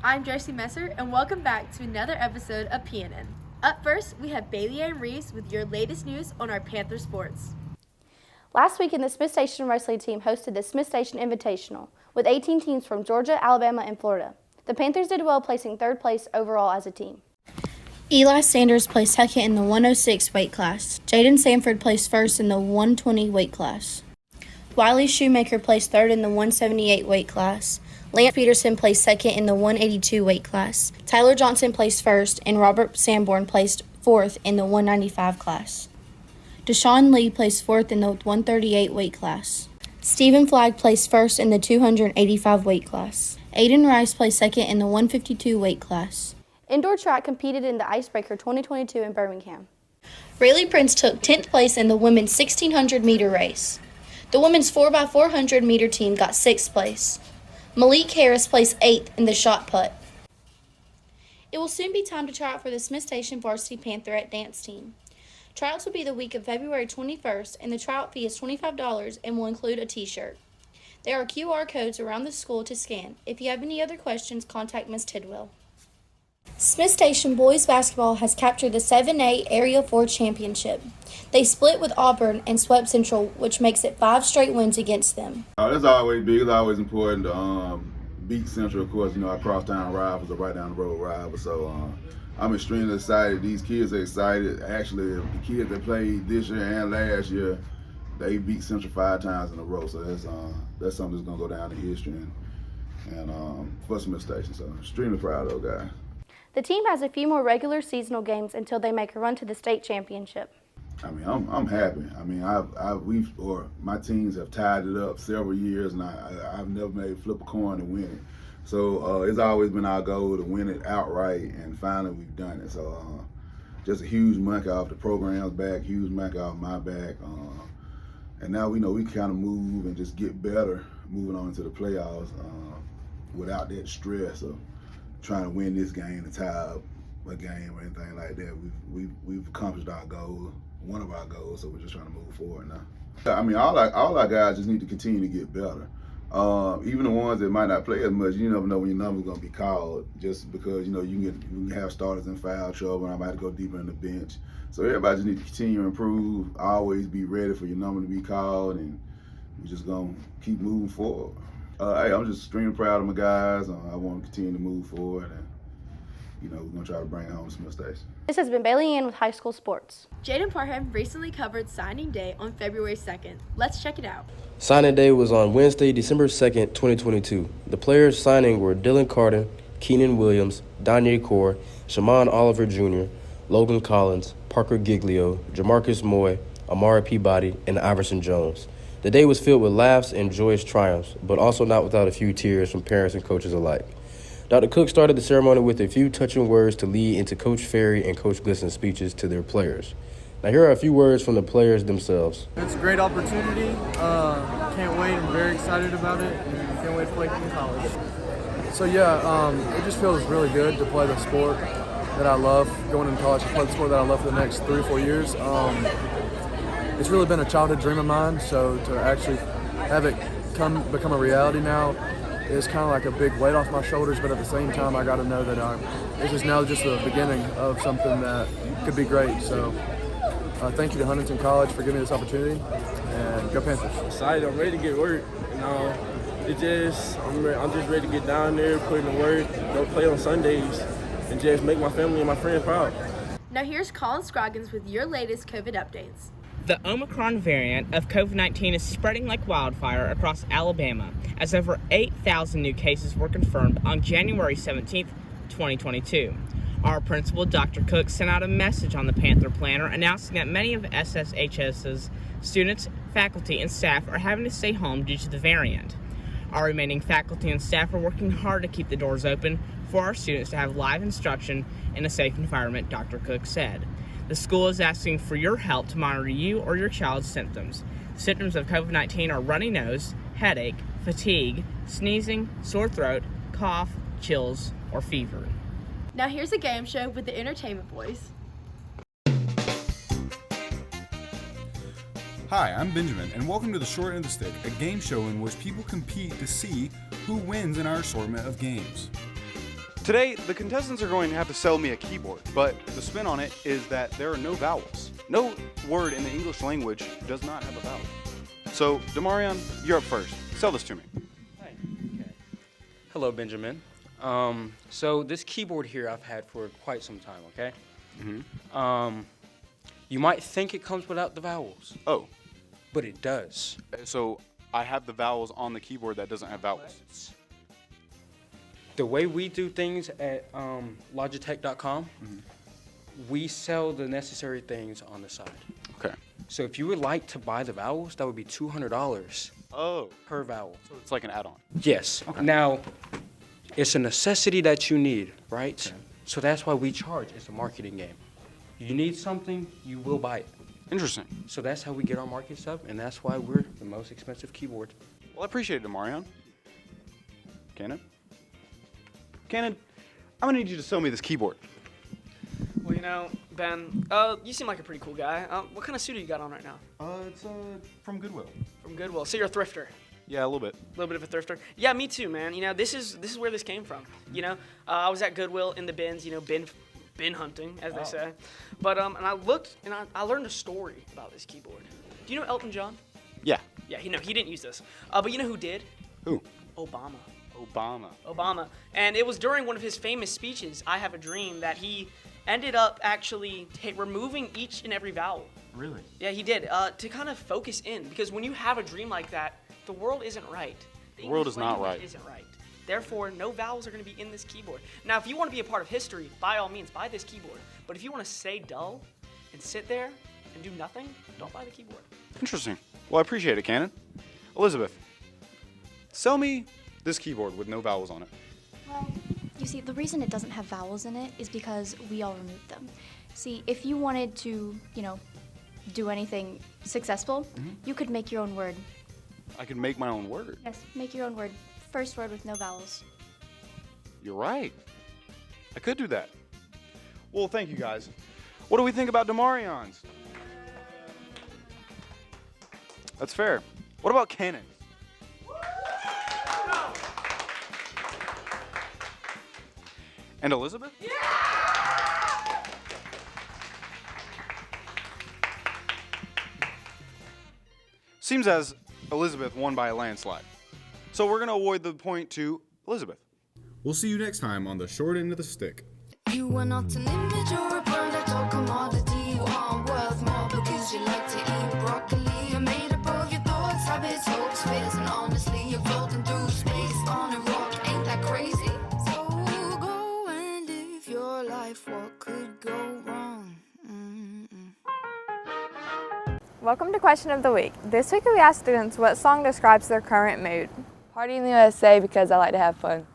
I'm Josie Messer, and welcome back to another episode of PNN. Up first, we have Bailey Ann Reeves with your latest news on our Panther sports. Last weekend, the Smith Station wrestling team hosted the Smith Station Invitational with 18 teams from Georgia, Alabama, and Florida. The Panthers did well, placing third place overall as a team. Eli Sanders placed second in the 106 weight class. Jaden Sanford placed first in the 120 weight class. Wiley Shoemaker placed third in the 178 weight class. Lance Peterson placed second in the 182 weight class. Tyler Johnson placed first, and Robert Sanborn placed fourth in the 195 class. Deshaun Lee placed fourth in the 138 weight class. Stephen Flagg placed first in the 285 weight class. Aiden Rice placed second in the 152 weight class. Indoor track competed in the Icebreaker 2022 in Birmingham. Rayleigh Prince took 10th place in the women's 1600 meter race. The women's 4x400 meter team got 6th place. Malik Harris placed 8th in the shot put. It will soon be time to try out for the Smith Station Varsity Pantherette dance team. Tryouts will be the week of February 21st, and the tryout fee is $25 and will include a t-shirt. There are QR codes around the school to scan. If you have any other questions, contact Ms. Tidwell. Smith Station boys basketball has captured the 7A Area 4 championship. They split with Auburn and swept Central, which makes it 5 straight wins against them. It's always big. It's always important to beat Central. Of course, our crosstown rivals are right down the road rivals. So I'm extremely excited. These kids are excited. Actually, the kids that played this year and last year, they beat Central 5 times in a row. So that's something that's gonna go down in history and for Smith Station. So I'm extremely proud of those guys. The team has a few more regular seasonal games until they make a run to the state championship. I mean, I'm happy. I mean, my teams have tied it up several years, and I've never made flip a coin to win it. So it's always been our goal to win it outright, and finally we've done it. So just a huge monkey off the program's back, huge monkey off my back, and now we know we kind of move and just get better moving on into the playoffs without that stress of trying to win this game to tie up a game or anything like that. We've accomplished our goal, one of our goals, so we're just trying to move forward now. I mean, all our guys just need to continue to get better. Even the ones that might not play as much, you never know when your number's gonna be called, just because you can have starters in foul trouble, and I might have to go deeper in the bench. So everybody just need to continue to improve, always be ready for your number to be called, and we're just gonna keep moving forward. Hey, I'm just extremely proud of my guys. I want to continue to move forward, and we're gonna try to bring it home to Smith Station. This has been Bailey Ann with High School Sports. Jaden Parham recently covered signing day on February 2nd. Let's check it out. Signing day was on Wednesday, December 2nd, 2022. The players signing were Dylan Carter, Keenan Williams, Danye Core, Shaman Oliver Jr., Logan Collins, Parker Giglio, Jamarcus Moy, Amara Peabody, and Iverson Jones. The day was filled with laughs and joyous triumphs, but also not without a few tears from parents and coaches alike. Dr. Cook started the ceremony with a few touching words to lead into Coach Ferry and Coach Glisson's speeches to their players. Now here are a few words from the players themselves. It's a great opportunity. Can't wait. I'm very excited about it. And can't wait to play in college. So it just feels really good to play the sport that I love. Going into college to play the sport that I love for the next 3 or 4 years. It's really been a childhood dream of mine. So to actually have it become a reality now is kind of like a big weight off my shoulders. But at the same time, I got to know that this is now just the beginning of something that could be great. So. Thank you to Huntington College for giving me this opportunity, and go Panthers. Excited, I'm ready to get work. I'm just ready to get down there, put in the work, go play on Sundays, and just make my family and my friends proud. Now here's Colin Scroggins with your latest COVID updates. The Omicron variant of COVID-19 is spreading like wildfire across Alabama, as over 8,000 new cases were confirmed on January 17th, 2022. Our principal, Dr. Cook, sent out a message on the Panther Planner announcing that many of SSHS's students, faculty, and staff are having to stay home due to the variant. Our remaining faculty and staff are working hard to keep the doors open for our students to have live instruction in a safe environment, Dr. Cook said. The school is asking for your help to monitor you or your child's symptoms. Symptoms of COVID-19 are runny nose, headache, fatigue, sneezing, sore throat, cough, chills, or fever. Now here's a game show with the Entertainment Boys. Hi, I'm Benjamin, and welcome to The Short End of the Stick, a game show in which people compete to see who wins in our assortment of games. Today, the contestants are going to have to sell me a keyboard, but the spin on it is that there are no vowels. No word in the English language does not have a vowel. So, Demarion, you're up first. Sell this to me. Hi. Okay. Hello, Benjamin. So this keyboard here I've had for quite some time, okay? Mm-hmm. You might think it comes without the vowels. Oh. But it does. So, I have the vowels on the keyboard that doesn't have vowels. The way we do things at Logitech.com, we sell the necessary things on the side. Okay. So if you would like to buy the vowels, that would be $200 per vowel. So it's like an add-on. Yes. Okay. Now, it's a necessity that you need, right? Okay. So that's why we charge. It's a marketing game. You need something, you will buy it. Interesting. So that's how we get our markets up, and that's why we're the most expensive keyboard. Well, I appreciate it, Demarion. Cannon, I'm gonna need you to sell me this keyboard. Well, you know, Ben, you seem like a pretty cool guy. What kind of suit do you got on right now? It's from Goodwill. From Goodwill. So you're a thrifter. Yeah, a little bit. A little bit of a thrifter. Yeah, me too, man. You know, this is where this came from. You know, I was at Goodwill in the bins. You know, bin hunting, as they say. But and I looked and I learned a story about this keyboard. Do you know Elton John? Yeah. Yeah, he didn't use this. But you know who did? Who? Obama. And it was during one of his famous speeches, I Have a Dream, that he ended up actually removing each and every vowel. Really? Yeah, he did, to kind of focus in, because when you have a dream like that, the world isn't right. The world is not right. Isn't right. Therefore, no vowels are going to be in this keyboard. Now, if you want to be a part of history, by all means, buy this keyboard. But if you want to stay dull and sit there and do nothing, don't buy the keyboard. Interesting. Well, I appreciate it, Cannon. Elizabeth, sell me this keyboard with no vowels on it. Well, you see, the reason it doesn't have vowels in it is because we all removed them. See, if you wanted to, do anything successful, you could make your own word. I could make my own word. Yes, make your own word. First word with no vowels. You're right. I could do that. Well, thank you, guys. What do we think about Demarion's? That's fair. What about Cannon? And Elizabeth? Yeah! Seems as Elizabeth won by a landslide. So we're going to award the point to Elizabeth. We'll see you next time on the short end of the stick. You are not an image or a product or commodity. You aren't worth more because you like to eat broccoli. You're made up of your thoughts, habits, hopes, fears, and honestly, you're floating through space on a rock. Ain't that crazy? So go and live your life. What could go wrong? Welcome to Question of the Week. This week we asked students what song describes their current mood. Party in the USA because I like to have fun.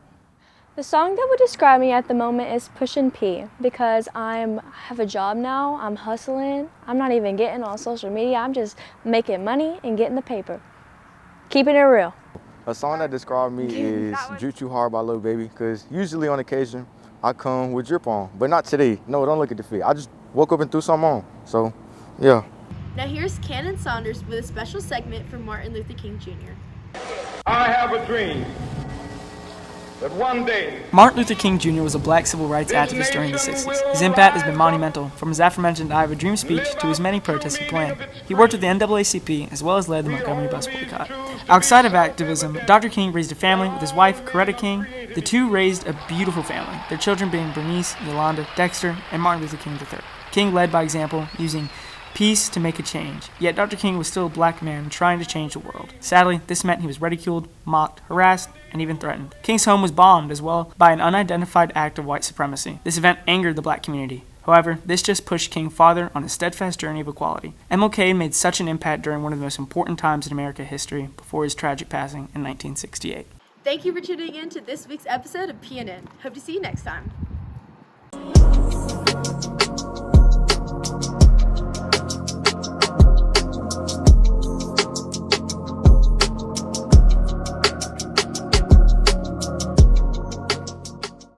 The song that would describe me at the moment is Pushin' P because I have a job now, I'm hustling, I'm not even getting on social media, I'm just making money and getting the paper. Keeping it real. A song that describes me is Drip Too Hard by Lil Baby because usually on occasion I come with drip on, but not today. No, don't look at the fit. I just woke up and threw something on, so yeah. Now here's Cannon Saunders with a special segment from Martin Luther King Jr. I have a dream that one day Martin Luther King Jr. was a black civil rights activist during the 60s. His impact has been monumental, from his aforementioned I Have a Dream speech to his many protests he planned. He worked with the NAACP as well as led the Montgomery bus boycott. Outside of activism, Dr. King raised a family with his wife, Coretta King. The two raised a beautiful family, their children being Bernice, Yolanda, Dexter, and Martin Luther King III. King led by example, using peace to make a change. Yet Dr. King was still a black man trying to change the world. Sadly, this meant he was ridiculed, mocked, harassed, and even threatened. King's home was bombed as well by an unidentified act of white supremacy. This event angered the black community. However, this just pushed King farther on his steadfast journey of equality. MLK made such an impact during one of the most important times in American history before his tragic passing in 1968. Thank you for tuning in to this week's episode of PNN. Hope to see you next time.